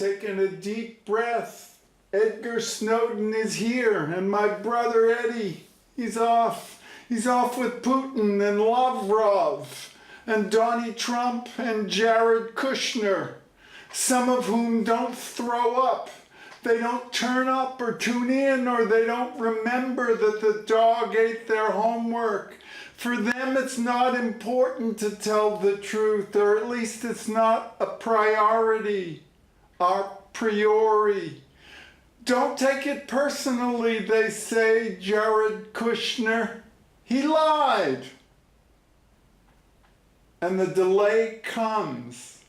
taking a deep breath. Edgar Snowden is here, and my brother Eddie, he's off. He's off with Putin and Lavrov, and Donnie Trump and Jared Kushner, some of whom don't throw up. They don't turn up or tune in, or they don't remember that the dog ate their homework. For them, it's not important to tell the truth, or at least it's not a priority, a priori. Don't take it personally, they say, Jared Kushner. He lied. And the delay comes.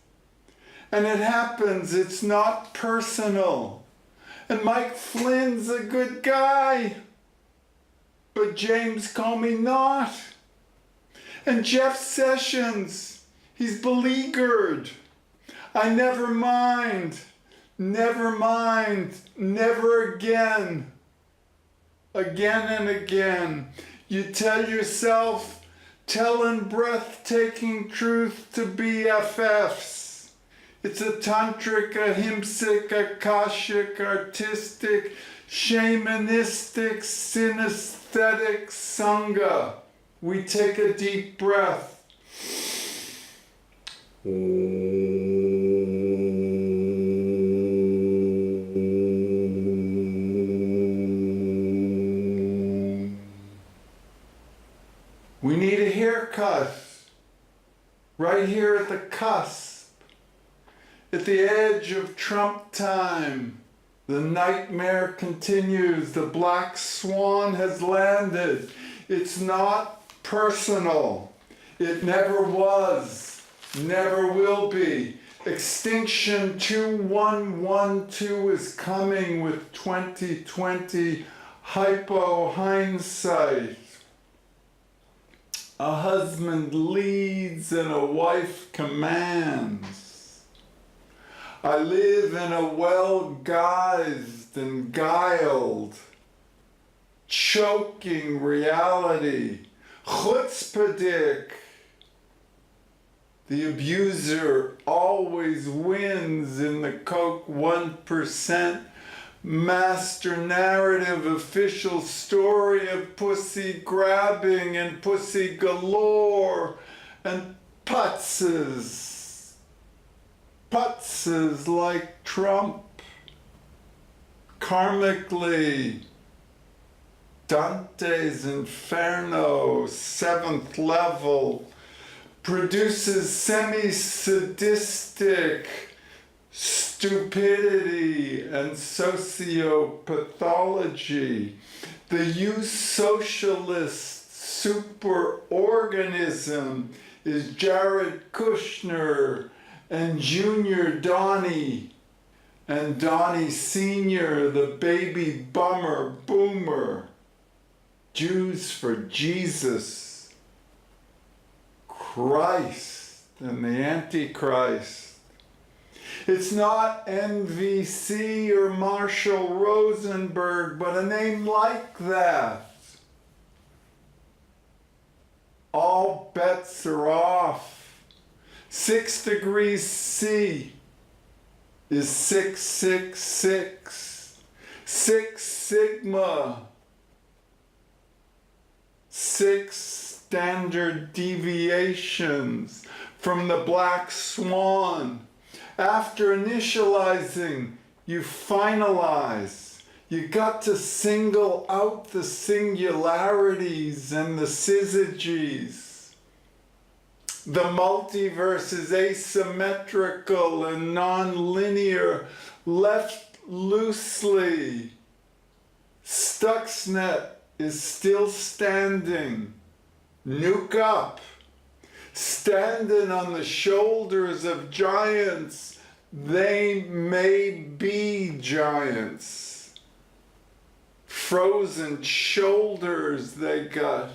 And it happens, it's not personal. And Mike Flynn's a good guy, but James Comey not. And Jeff Sessions, he's beleaguered. I never mind, never again. Again and again. You tell yourself, telling breathtaking truth to BFFs. It's a tantric, ahimsic, akashic, artistic, shamanistic, synesthetic sangha. We take a deep breath. We need a haircut. Right here at the cusp. At the edge of Trump time, the nightmare continues. The black swan has landed. It's not personal. It never was, never will be. Extinction 2112 is coming with 2020 hypo hindsight. A husband leads and a wife commands. I live in a well-guised and guiled, choking reality. Chutzpahdik. The abuser always wins in the Coke 1% master narrative official story of pussy grabbing and pussy galore and putzes. Putzes like Trump. Karmically, Dante's Inferno, 7th level, produces semi-sadistic stupidity and sociopathology. The youth socialist superorganism is Jared Kushner and Junior Donnie, and Donnie Sr., the baby boomer. Jews for Jesus, Christ, and the Antichrist. It's not NVC or Marshall Rosenberg, but a name like that. All bets are off. 6 degrees C is 666. 6 sigma. 6 standard deviations from the black swan. After initializing, you finalize. You got to single out the singularities and the syzygies. The multiverse is asymmetrical and non-linear, left loosely. Stuxnet is still standing. Nuke up. Standing on the shoulders of giants, they may be giants. Frozen shoulders they got.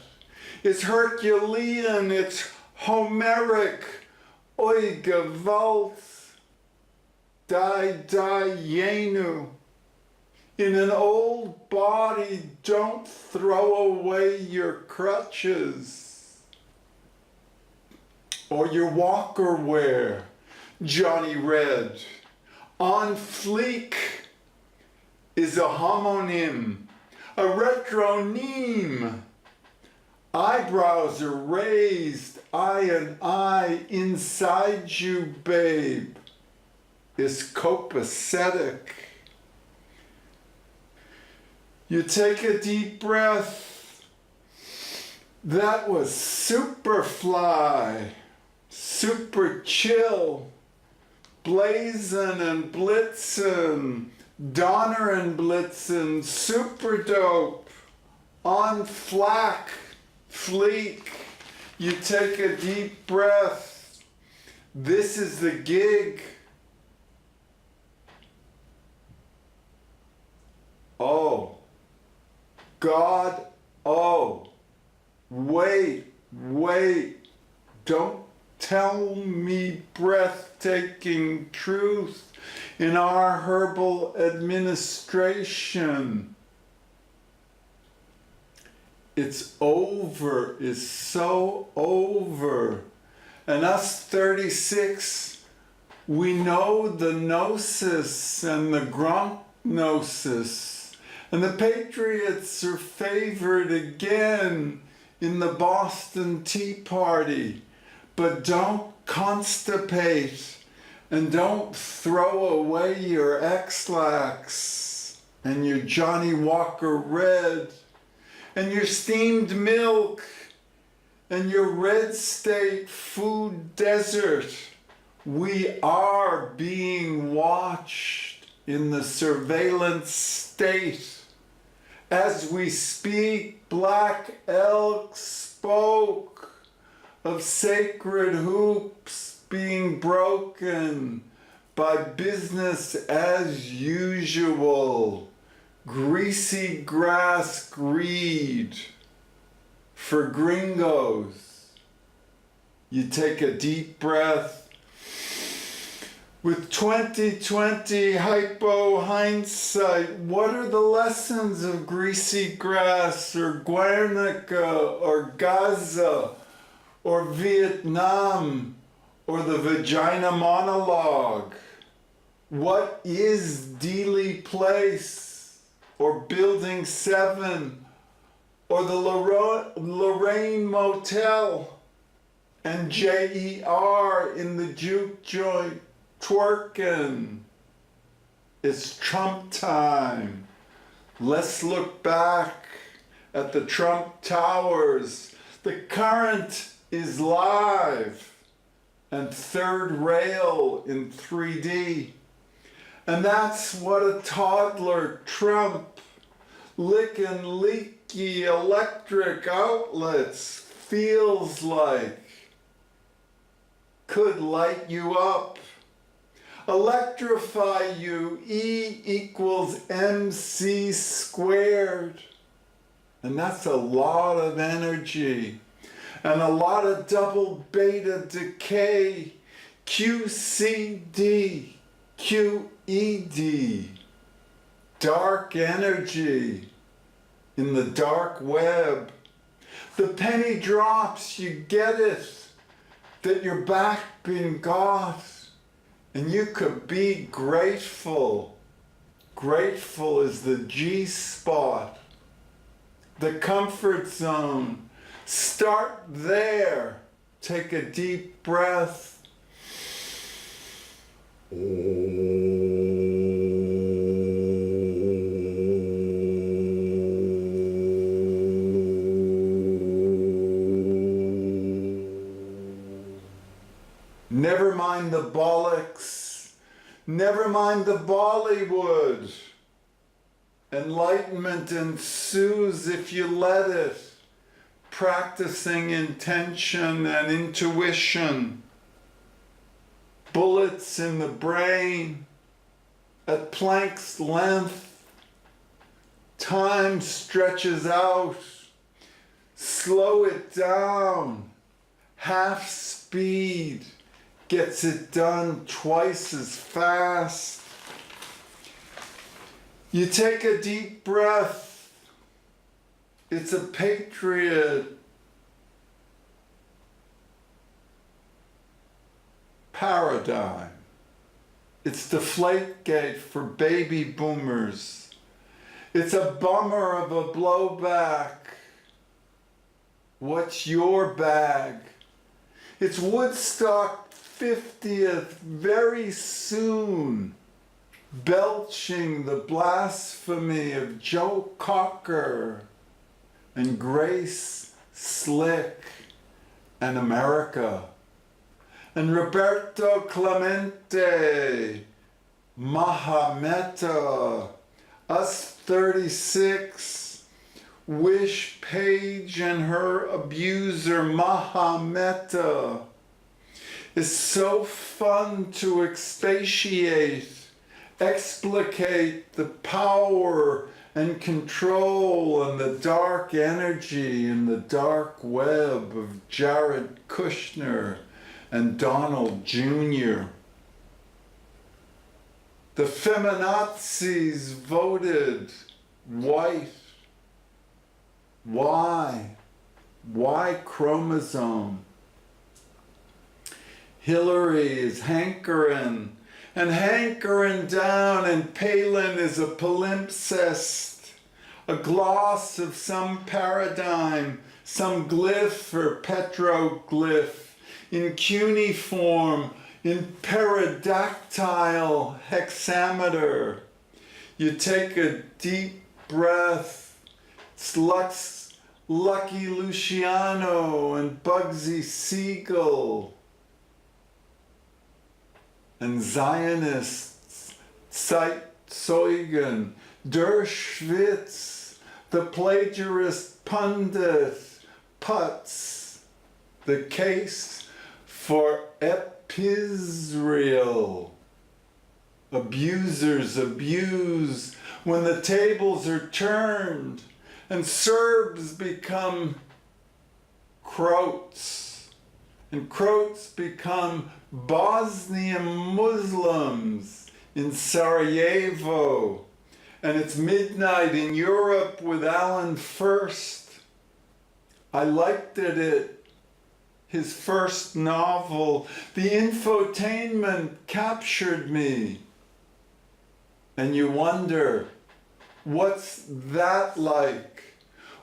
It's Herculean, it's Homeric, oi gewalt, die yenu. In an old body, don't throw away your crutches or your walker wear, Johnny Red. On fleek is a homonym, a retronym. Eyebrows are raised, I and I inside you, babe, is copacetic. You take a deep breath. That was Superfly, super chill, blazin' and blitzin', Donner and blitzin', super dope, on flack, fleek. You take a deep breath. This is the gig. Oh, God, oh, wait, don't tell me breathtaking truth in our herbal administration. It's over, is so over. And us 36, we know the gnosis and the gnosis. And the Patriots are favored again in the Boston Tea Party. But don't constipate and don't throw away your X-Lax and your Johnny Walker Red and your steamed milk and your red state food desert. We are being watched in the surveillance state. As we speak, Black Elk spoke of sacred hoops being broken by business as usual, greasy grass greed for gringos. You take a deep breath. With 2020 hypo hindsight, what are the lessons of greasy grass or Guernica or Gaza or Vietnam or the vagina monologue? What is Dealey Place or Building 7 or the Lorraine Motel and JER in the juke joint twerking? It's Trump time. Let's look back at the Trump Towers. The current is live and third rail in 3D. And that's what a toddler Trump licking leaky electric outlets feels like. Could light you up, electrify you, E equals MC squared. And that's a lot of energy and a lot of double beta decay, QCD, QED, dark energy in the dark web. The penny drops, you get it, that your back been got, and you could be grateful. Grateful is the G-spot, the comfort zone. Start there. Take a deep breath. Never mind the bollocks. Never mind the Bollywood. Enlightenment ensues if you let it. Practicing intention and intuition. Bullets in the brain at Planck's length. Time stretches out. Slow it down. Half speed gets it done twice as fast. You take a deep breath. It's a patriot paradigm. It's Deflategate for baby boomers. It's a bummer of a blowback. What's your bag? It's Woodstock 50th very soon, belching the blasphemy of Joe Cocker and Grace Slick and America. And Roberto Clemente, Mahameta, Us 36, Wish Page and her abuser Mahameta. It's so fun to expatiate, explicate the power and control and the dark energy and the dark web of Jared Kushner and Donald Jr. The feminazis voted white. Why? Y chromosome. Hillary is hankering down, and Palin is a palimpsest, a gloss of some paradigm, some glyph or petroglyph, in cuneiform, in peridactyle hexameter. You take a deep breath. It's Lucky Luciano and Bugsy Siegel and Zionists, Zeitzeugen, Der Schwitz, the plagiarist pundit, Putz, the case for Episrael. Abusers abuse when the tables are turned and Serbs become Croats and Croats become Bosnian Muslims in Sarajevo, and it's midnight in Europe with Alan First. I liked it, his first novel. The infotainment captured me. And you wonder, what's that like?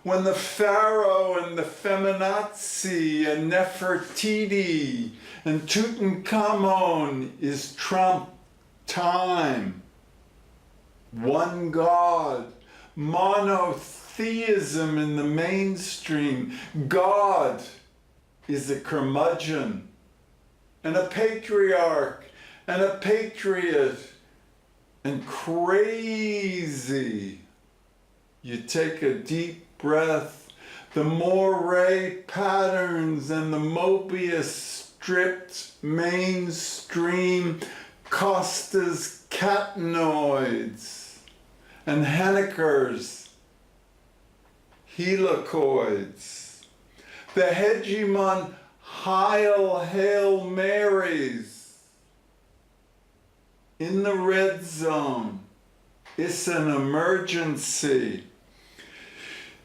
When the Pharaoh and the Feminazi and Nefertiti and Tutankhamun is Trump time. One God, monotheism in the mainstream. God is a curmudgeon and a patriarch and a patriot and crazy. You take a deep breath. The Moray patterns and the Mobius stripped mainstream Costa's catenoids and Henniker's helicoids. The hegemon Hail Marys in the red zone. It's an emergency.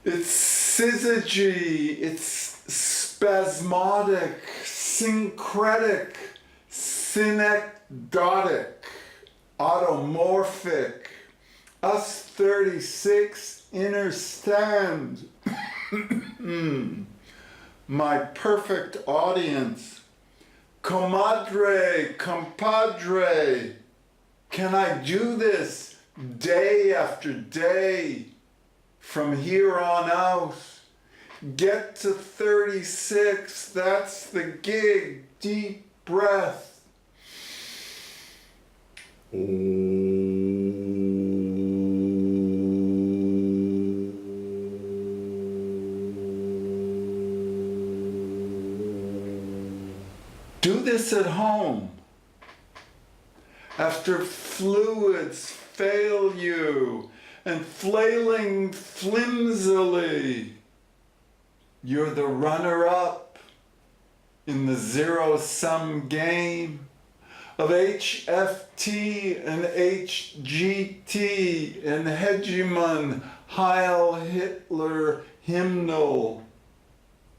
It's syzygy, it's spasmodic, syncretic, synecdotic, automorphic. Us 36 inner stand. My perfect audience. Comadre, compadre, can I do this day after day from here on out? Get to 36, that's the gig. Deep breath. Do this at home. After fluids fail you and flailing flimsily, you're the runner-up in the zero-sum game of HFT and HGT and hegemon Heil Hitler hymnal.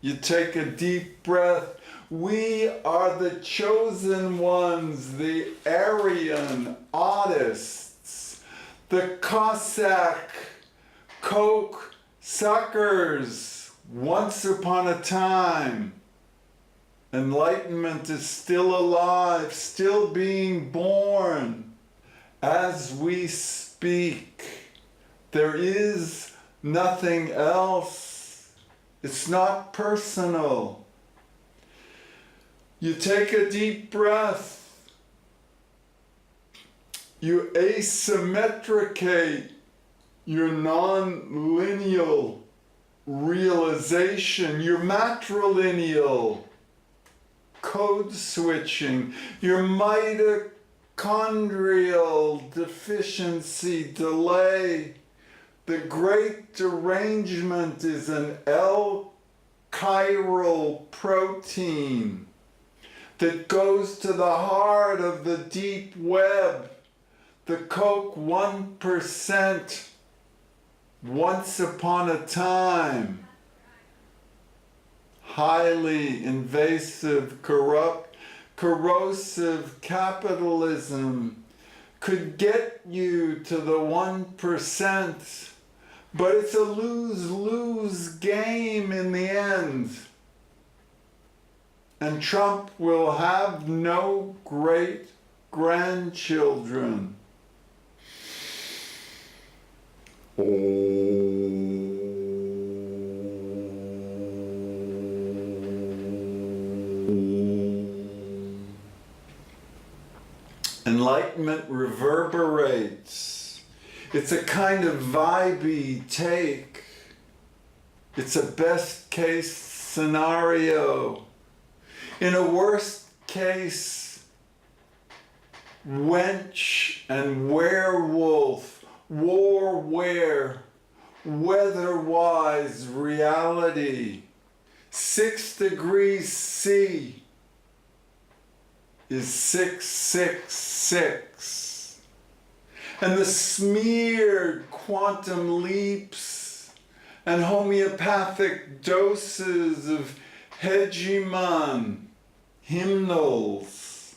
You take a deep breath. We are the chosen ones, the Aryan artists, the Cossack Coke suckers. Once upon a time, enlightenment is still alive, still being born. As we speak, there is nothing else. It's not personal. You take a deep breath. You asymmetricate your non-lineal realization, your matrilineal code switching, your mitochondrial deficiency delay. The great derangement is an L-chiral protein that goes to the heart of the deep web, the Coke 1%, once upon a time. Highly invasive, corrupt, corrosive capitalism could get you to the 1%, but it's a lose-lose game in the end. And Trump will have no great grandchildren. Enlightenment reverberates. It's a kind of vibey take. It's a best case scenario. In a worst case, wench and werewolf, warware, weather-wise reality. 6 degrees C is 666. And the smeared quantum leaps and homeopathic doses of hegemon hymnals.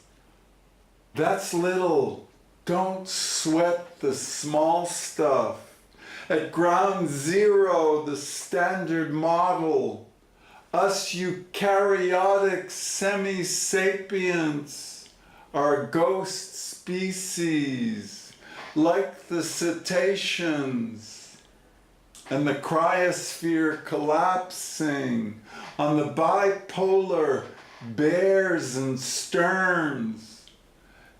That's little. Don't sweat the small stuff. At ground zero, the standard model, us eukaryotic semi-sapients are ghost species, like the cetaceans, and the cryosphere collapsing on the bipolar bears and sterns.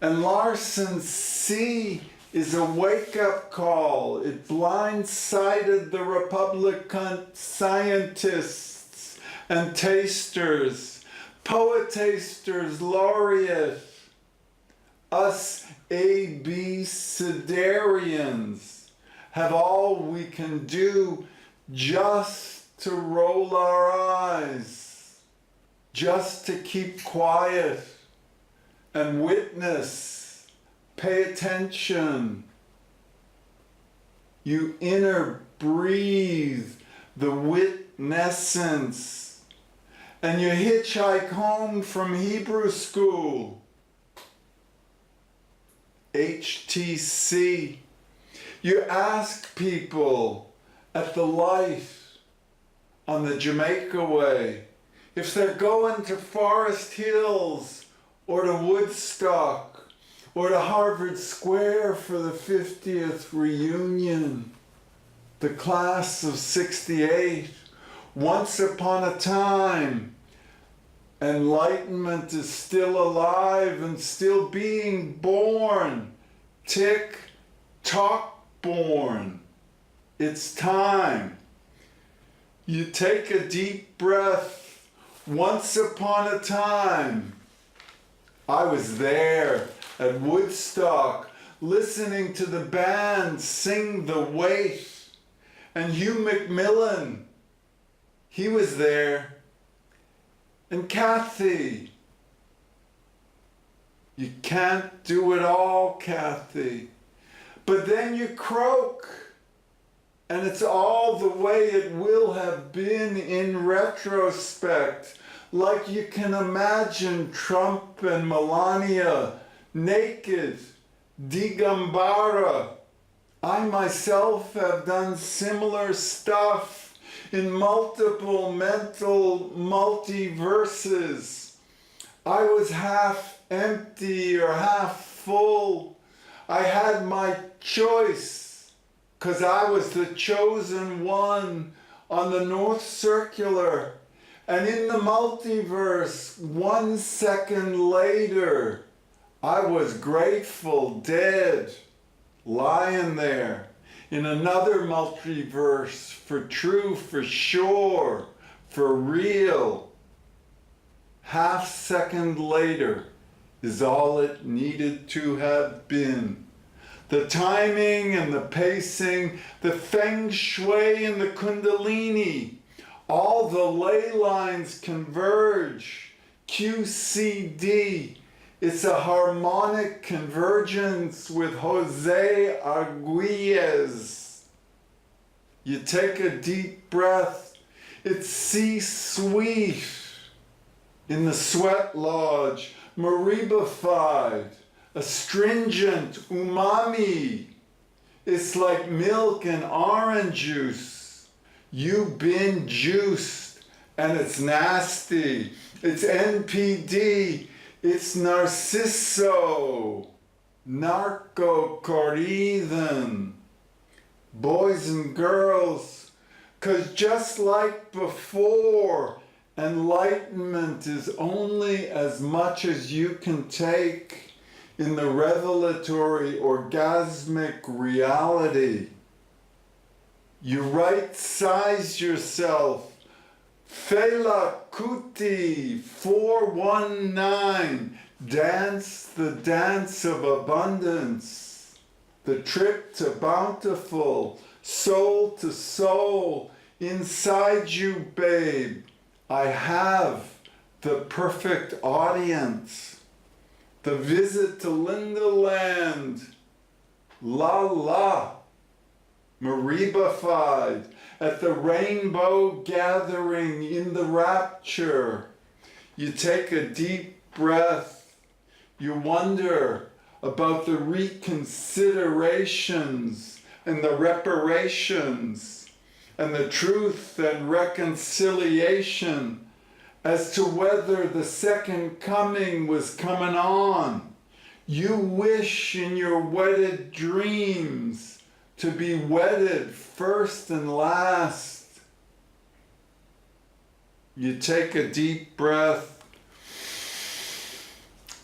And Larsen C is a wake-up call. It blindsided the Republican scientists and tasters, poetasters laureate, us abecedarians have all we can do just to roll our eyes, just to keep quiet and witness, pay attention. You inner breathe the witnessence, and you hitchhike home from Hebrew school. HTC. You ask people at the light on the Jamaica Way if they're going to Forest Hills or to Woodstock or to Harvard Square for the 50th reunion. The class of '68, once upon a time, enlightenment is still alive and still being born. Tick, tock born. It's time. You take a deep breath. Once upon a time, I was there at Woodstock listening to the band sing The Weight. And Hugh McMillan, he was there. And Kathy. You can't do it all, Kathy. But then you croak. And it's all the way it will have been in retrospect. Like you can imagine Trump and Melania naked, digambara. I myself have done similar stuff in multiple mental multiverses. I was half empty or half full. I had my choice because I was the chosen one on the North Circular. And in the multiverse, 1 second later, I was grateful, dead, lying there. In another multiverse, for true, for sure, for real. Half second later is all it needed to have been. The timing and the pacing, the feng shui and the kundalini, all the ley lines converge. QCD, it's a harmonic convergence with Jose Arguelles. You take a deep breath. It's C-suite in the sweat lodge, maribified, astringent umami. It's like milk and orange juice. You've been juiced and it's nasty. It's NPD. It's narciso. Narcocorridon. Boys and girls, 'cause just like before, enlightenment is only as much as you can take in the revelatory orgasmic reality. You right-size yourself. Fela Kuti 419. Dance the dance of abundance. The trip to bountiful, soul to soul. Inside you, babe, I have the perfect audience. The visit to Linda Land. La la. Maribified at the rainbow gathering in the rapture. You take a deep breath. You wonder about the reconsiderations and the reparations and the truth and reconciliation as to whether the second coming was coming on. You wish in your wedded dreams to be wedded first and last. You take a deep breath.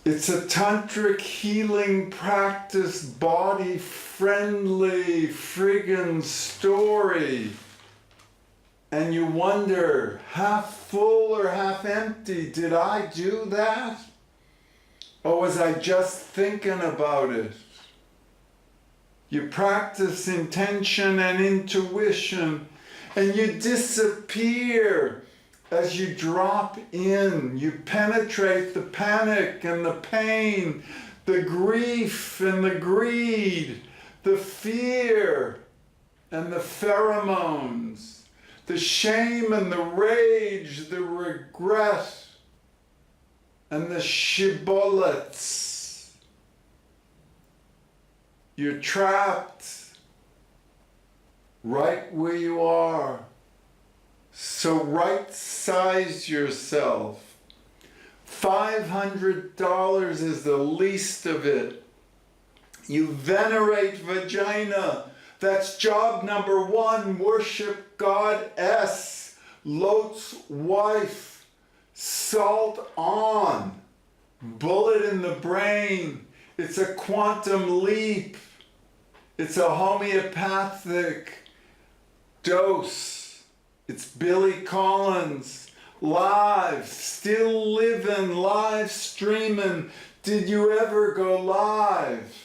It's a tantric healing practice, body-friendly friggin' story. And you wonder, half full or half empty, did I do that? Or was I just thinking about it? You practice intention and intuition, and you disappear as you drop in. You penetrate the panic and the pain, the grief and the greed, the fear and the pheromones, the shame and the rage, the regret and the shibboleths. You're trapped right where you are. So right-size yourself. $500 is the least of it. You venerate vagina. That's job number one. Worship Goddess. Lot's wife. Salt on. Bullet in the brain. It's a quantum leap. It's a homeopathic dose. It's Billy Collins, live, still living, live streaming. Did you ever go live?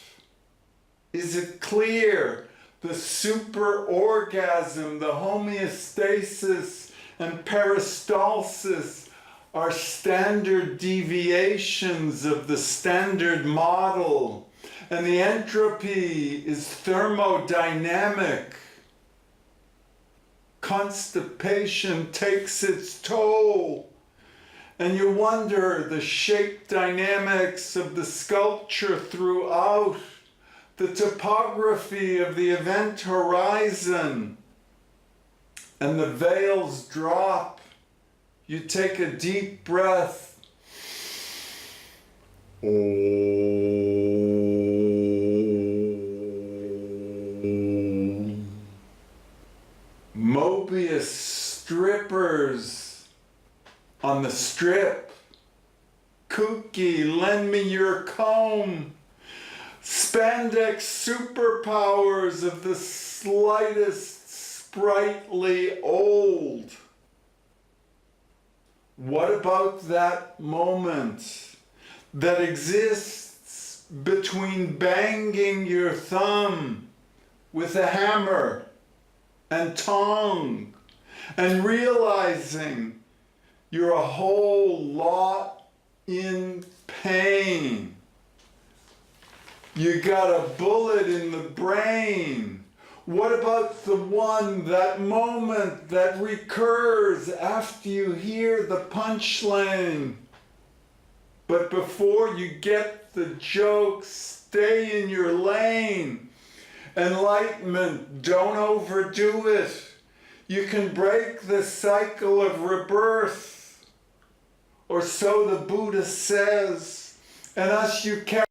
Is it clear? The super orgasm, the homeostasis and peristalsis are standard deviations of the standard model. And the entropy is thermodynamic. constipation takes its toll, and you wonder the shape dynamics of the sculpture throughout, the topography of the event horizon, and the veils drop. You take a deep breath. Mobius strippers on the strip. Kooky, lend me your comb. Spandex superpowers of the slightest sprightly old. What about that moment that exists between banging your thumb with a hammer and tongue and realizing you're a whole lot in pain? You got a bullet in the brain. What about that moment that recurs after you hear the punchline? But before you get the joke, stay in your lane. Enlightenment, don't overdo it. You can break the cycle of rebirth, or so the Buddha says, and thus you carry